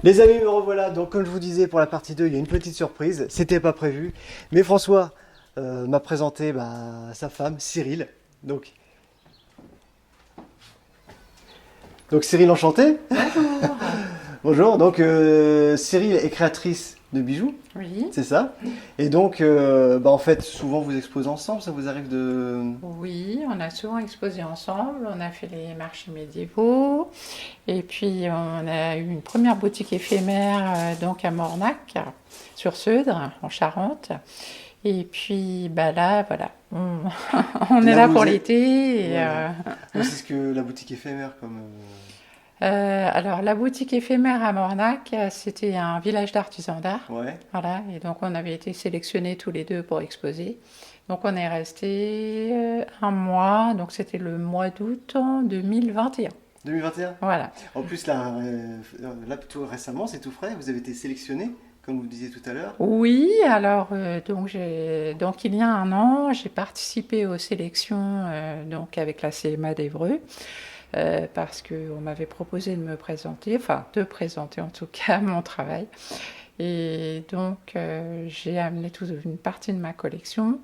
Les amis, me revoilà. Donc, comme je vous disais, pour la partie 2, il y a une petite surprise. C'était pas prévu. Mais François m'a présenté sa femme, Cyril. Donc, Cyril, enchanté. Bonjour. Bonjour. Donc, Cyril est créatrice de bijoux, Oui, c'est ça. Et donc, en fait, souvent vous exposez ensemble. Ça vous arrive de... oui, on a souvent exposé ensemble, on a fait les marchés médiévaux, et puis on a eu une première boutique éphémère donc à Mornac, sur Seudre, en Charente. Et puis là, voilà, on est Là, là vous pour êtes- l'été. Voilà. Donc, c'est ce que la boutique éphémère, comme... Alors la boutique éphémère à Mornac, c'était un village d'artisans d'art. Ouais. Voilà, et donc on avait été sélectionnés tous les deux pour exposer. Donc on est resté un mois, donc c'était le mois d'août en 2021. 2021. Voilà. En plus, là, tout récemment, c'est tout frais. Vous avez été sélectionné, comme vous le disiez tout à l'heure. Oui, alors donc il y a un an, j'ai participé aux sélections donc avec la CMA d'Évreux. Parce qu'on m'avait proposé de me présenter, enfin de présenter en tout cas mon travail. Et donc j'ai amené toute une partie de ma collection.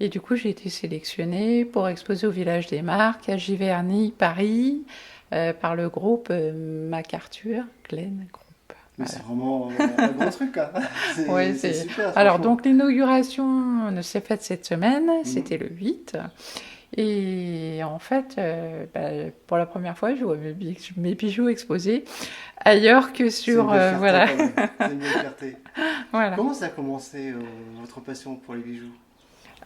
Et du coup j'ai été sélectionnée pour exposer au Village des Marques à Giverny, Paris, par le groupe MacArthur Glen Group. Mais Voilà. c'est vraiment un gros truc, quoi. Ouais, C'est super, Alors franchement. donc l'inauguration s'est faite cette semaine, c'était le 8. Et en fait, pour la première fois, je vois mes bijoux exposés ailleurs que C'est une sur... belle fierté, voilà. quand même. C'est une belle fierté. Voilà. Comment ça a commencé, votre passion pour les bijoux?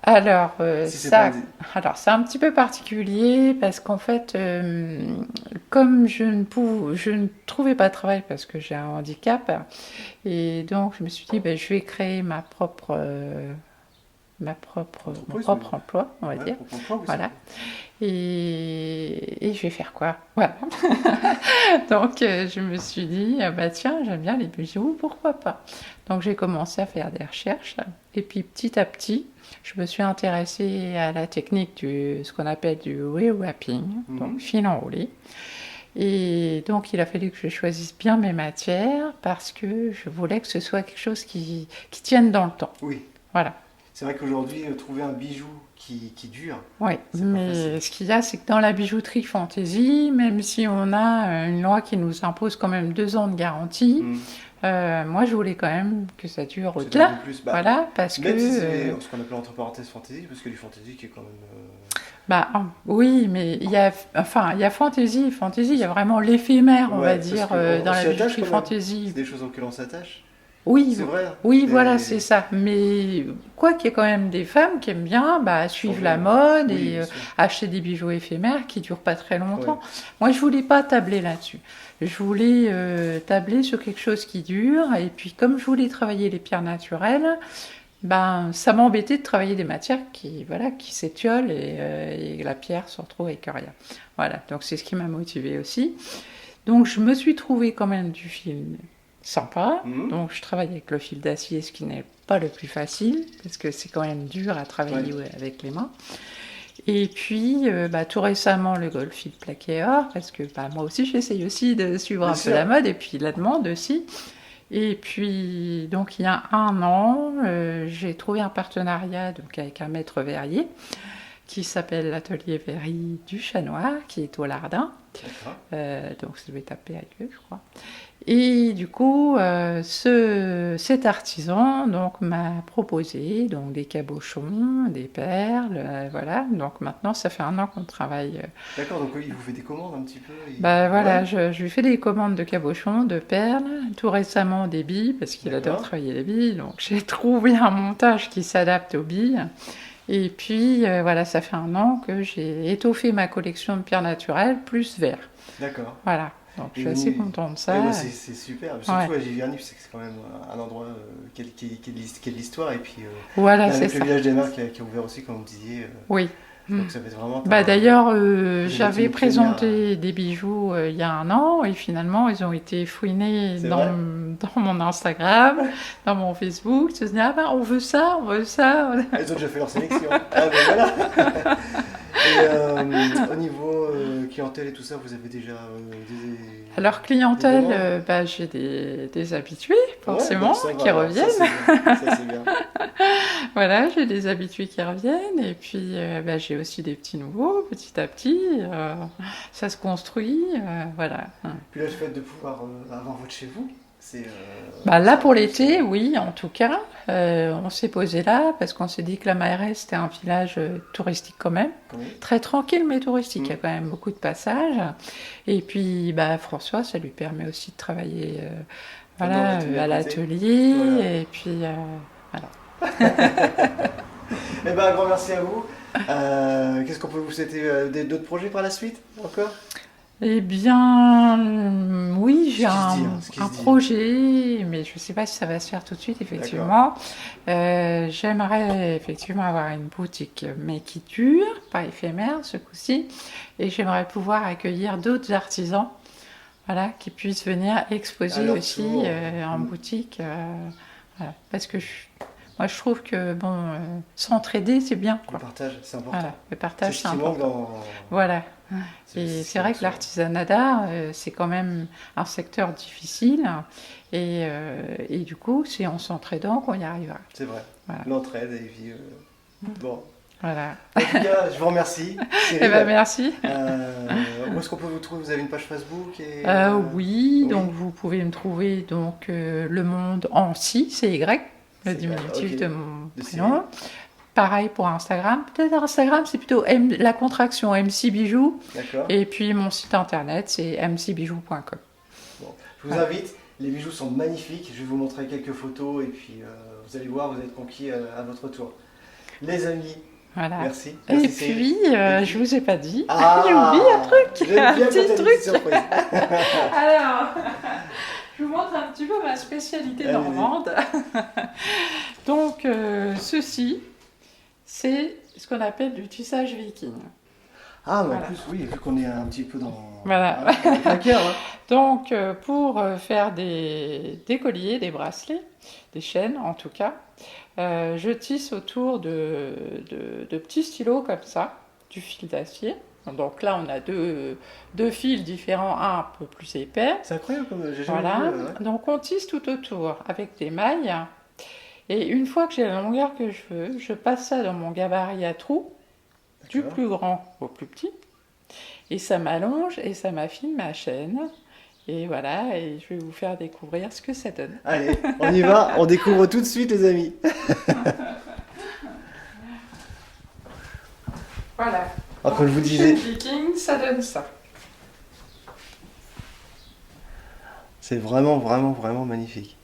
Alors, Si c'est pas... alors, c'est un petit peu particulier parce qu'en fait, comme je ne trouvais pas de travail parce que j'ai un handicap, et donc je me suis dit, je vais créer mon Entreprise, propre oui. emploi, on va Ouais, dire. pour comprendre, oui, Voilà. Et je vais faire quoi? Voilà. Donc je me suis dit, tiens, j'aime bien les bijoux, pourquoi pas? Donc j'ai commencé à faire des recherches. Et puis petit à petit, je me suis intéressée à la technique ce qu'on appelle du rewrapping, donc fil enroulé. Et donc il a fallu que je choisisse bien mes matières parce que je voulais que ce soit quelque chose qui tienne dans le temps. Oui. Voilà. C'est vrai qu'aujourd'hui, trouver un bijou qui dure, Oui, c'est pas mais facile. ce qu'il y a, c'est que dans la bijouterie fantasy, même si on a une loi qui nous impose quand même 2 ans de garantie, moi je voulais quand même que ça dure C'est un au-delà. peu plus... Voilà, parce même si que... c'est ce qu'on appelle entre parenthèses fantasy, parce que du fantasy qui est quand même... oui, mais il y a fantasy, il y a vraiment l'éphémère, on va parce dire, qu'on dans la s'y attache bijouterie quand même. fantasy. C'est des choses auxquelles on s'attache. Oui, C'est vrai. Hein. oui, Et- voilà, c'est ça. Mais quoi qu'il y ait quand même des femmes qui aiment bien suivre Changer, la ouais. mode Oui, et bien sûr. acheter des bijoux éphémères qui durent pas très longtemps. Ouais. Moi, je voulais pas tabler là-dessus. Je voulais tabler sur quelque chose qui dure. Et puis, comme je voulais travailler les pierres naturelles, ça m'embêtait de travailler des matières qui s'étiolent et la pierre se retrouve avec rien. Voilà, donc c'est ce qui m'a motivée aussi. Donc, je me suis trouvé quand même du fil sympa. Donc je travaille avec le fil d'acier, ce qui n'est pas le plus facile, parce que c'est quand même dur à travailler avec les mains. Et puis tout récemment le gold fil plaqué or, parce que moi aussi j'essaye aussi de suivre un peu la mode, et puis la demande aussi. Et puis donc il y a un an, j'ai trouvé un partenariat donc, avec un maître verrier, qui s'appelle l'atelier verrier du Chat Noir, qui est au Lardin. Donc ça doit être à Périgueux, je crois. Et du coup, cet artisan donc m'a proposé donc des cabochons, des perles, voilà. Donc maintenant, ça fait un an qu'on travaille. D'accord, donc il vous fait des commandes un petit peu. Voilà, Ouais. je lui fais des commandes de cabochons, de perles, tout récemment des billes parce qu'il adore travailler les billes. Donc j'ai trouvé un montage qui s'adapte aux billes. Et puis voilà, ça fait un an que j'ai étoffé ma collection de pierres naturelles plus verre. D'accord. Voilà. Donc je suis assez contente de ça. C'est super. Surtout à Giverny, c'est quand même un endroit qui a de l'histoire. Et puis voilà, avec c'est le village des Marques qui a ouvert aussi, comme vous disiez. Oui. Donc ça va être vraiment... D'ailleurs, j'avais présenté des bijoux il y a un an et finalement ils ont été fouinés dans mon Instagram, dans mon Facebook. Ils se disaient, on veut ça, on veut ça. Ils ont déjà fait leur sélection. Ah ben voilà. Et au niveau clientèle et tout ça, vous avez déjà des... Alors, des clientèle, demandes? j'ai des habitués, Ouais, forcément, bah, ça va, qui alors, reviennent. ça c'est bien. Voilà, j'ai des habitués qui reviennent. Et puis, j'ai aussi des petits nouveaux, petit à petit. Ça se construit, voilà. Puis là, le fait de pouvoir avoir votre chez vous, c'est... Là, pour c'est- l'été, oui, en tout cas. On s'est posé là parce qu'on s'est dit que la Mailleraie, c'était un village touristique quand même. quand même. Très tranquille, mais touristique. Il y a Mm. quand même beaucoup de passages. Et puis, François, ça lui permet aussi de travailler Dans voilà, l'atelier à à côté. l'atelier. Voilà. Et puis, voilà. Eh ben, un grand merci à vous. Qu'est-ce qu'on peut vous souhaiter d'autres projets par la suite encore? Eh bien, oui, j'ai Ce qui se un dit. projet, mais je ne sais pas si ça va se faire tout de suite, effectivement. J'aimerais effectivement avoir une boutique, mais qui dure, pas éphémère ce coup-ci, et j'aimerais pouvoir accueillir d'autres artisans, voilà, qui puissent venir exposer À leur aussi tour. en boutique, voilà. Parce que moi, je trouve que bon, s'entraider, c'est bien, Le quoi. partage, c'est important. Voilà, le C'est partage, ce c'est qui manque important. dans... Voilà. Et c'est vrai que l'artisanat d'art, c'est quand même un secteur difficile. Et du coup, c'est en s'entraidant qu'on y arrivera. C'est vrai. Voilà. L'entraide et puis... Bon. Voilà. En tout cas, je vous remercie. Eh Cyril. ben, merci. Où est-ce qu'on peut vous trouver? Vous avez une page Facebook et, Oui, oui. donc vous pouvez me trouver donc Le Monde en si, c'est Y, le C'est diminutif ok. de mon De prénom. Pareil pour Instagram. Peut-être Instagram, c'est plutôt la contraction MC Bijoux. D'accord. Et puis mon site internet, c'est mcbijoux.com. Bon. Je vous invite. Les bijoux sont magnifiques. Je vais vous montrer quelques photos et puis vous allez voir, vous êtes conquis à votre tour. Les amis, Voilà. merci. Et Merci, Cyril. puis, je vous ai pas dit, Ah, j'ai oublié un truc, j'aime un bien quand petit t'as des truc. petites surprises. Alors, je vous montre un petit peu ma spécialité Allez-y. normande. Donc, ceci, c'est ce qu'on appelle du tissage viking. Ah, mais Voilà. en plus, oui, vu qu'on est un petit peu dans... Voilà. Avec la cœur, hein. Donc, pour faire des colliers, des bracelets, des chaînes en tout cas, je tisse autour de petits stylos comme ça, du fil d'acier. Donc là, on a deux fils différents, un peu plus épais. C'est incroyable, comme j'ai jamais Voilà. vu. Donc on tisse tout autour avec des mailles. Et une fois que j'ai la longueur que je veux, je passe ça dans mon gabarit à trous, du D'accord. plus grand au plus petit. Et ça m'allonge et ça m'affine ma chaîne. Et voilà, et je vais vous faire découvrir ce que ça donne. Allez, on y va, on découvre tout de suite, les amis. Voilà. Alors, comme je vous Donc, disais, chaîne viking, ça donne ça. c'est vraiment, vraiment, vraiment magnifique.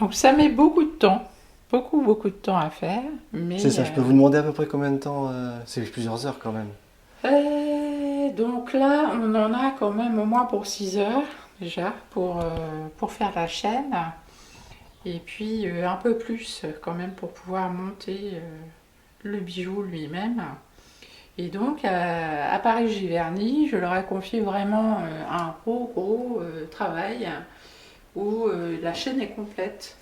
Donc ça met beaucoup de temps. Beaucoup de temps à faire. Mais, C'est ça, je peux vous demander à peu près combien de temps c'est plusieurs heures quand même. Donc là, on en a quand même au moins pour 6 heures déjà pour faire la chaîne. Et puis un peu plus quand même pour pouvoir monter le bijou lui-même. Et donc à Paris-Giverny, je leur ai confié vraiment un gros travail où la chaîne est complète.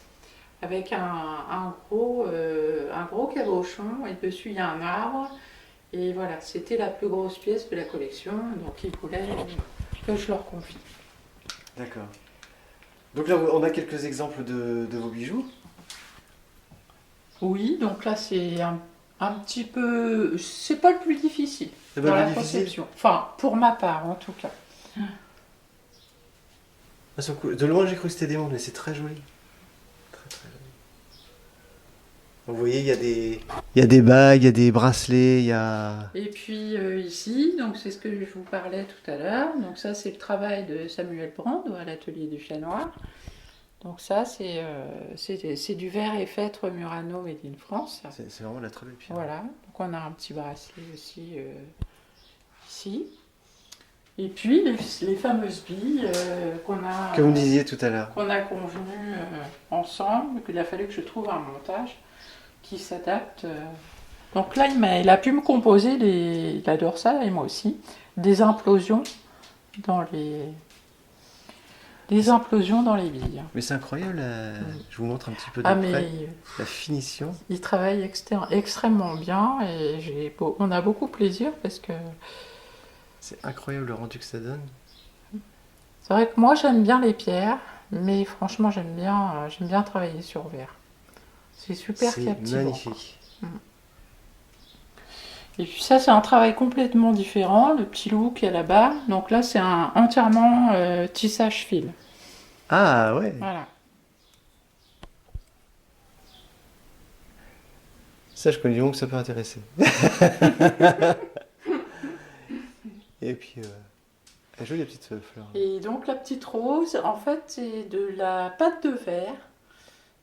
Avec un gros cabochon et dessus il y a un arbre. Et voilà, c'était la plus grosse pièce de la collection, donc ils voulaient que je leur confie. D'accord. Donc là, on a quelques exemples de vos bijoux. Oui, donc là c'est un petit peu... C'est pas le plus difficile C'est dans pas la plus difficile. conception. Enfin, pour ma part en tout cas. Ah, c'est cool. De loin, j'ai cru que c'était des montres, mais c'est très joli. Très, très joli. Donc, vous voyez, il y a des bagues, il y a des bracelets, il y a... Et puis ici, donc c'est ce que je vous parlais tout à l'heure. Donc ça c'est le travail de Samuel Brand à l'atelier du Chat Noir. Donc ça c'est du verre et feutre Murano made in France. C'est vraiment la très belle pierre. Voilà, donc on a un petit bracelet aussi ici. Et puis les fameuses billes Que vous me disiez tout à l'heure. qu'on a convenu ensemble, qu'il a fallu que je trouve un montage qui s'adapte. Donc là, il a pu me composer, il adore ça, et moi aussi, des implosions dans les billes. Mais c'est incroyable, je vous montre un petit peu de Ah près mais la finition. il travaille extrêmement bien et on a beaucoup plaisir parce que C'est incroyable le rendu que ça donne. C'est vrai que moi j'aime bien les pierres, mais franchement j'aime bien travailler sur verre. C'est super C'est captivant. magnifique. Et puis ça c'est un travail complètement différent, le petit loup qui est là-bas. Donc là c'est un entièrement tissage fil. Ah ouais. Voilà. Ça, je connais du monde que ça peut intéresser. Et puis, elle joue les petites fleurs. Et donc la petite rose, en fait c'est de la pâte de verre.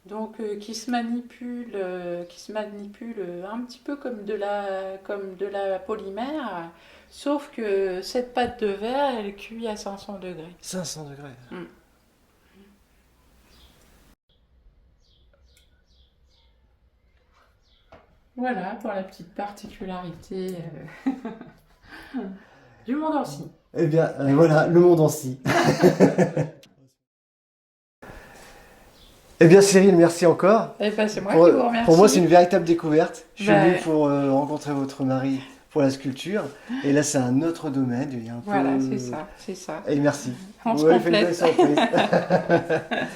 Donc qui se manipule un petit peu comme de la polymère, sauf que cette pâte de verre, elle cuit à 500 degrés. 500 degrés. Mm. Voilà pour la petite particularité du monde en scie. Eh bien, voilà, le monde en scie. Eh bien, Cyril, merci encore. Eh ben, c'est moi Pour, qui vous remercie. pour moi, c'est une véritable découverte. Je suis Ben, venu pour rencontrer votre mari pour la sculpture. Et là, c'est un autre domaine. Il y a un voilà, peu... c'est ça. Et merci. On se Vous m'avez fait une belle complète. surprise.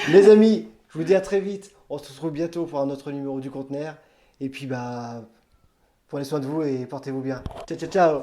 Les amis, je vous dis à très vite. On se retrouve bientôt pour un autre numéro du Conteneur. Et puis, bah, prenez soin de vous et portez-vous bien. Ciao, ciao, ciao.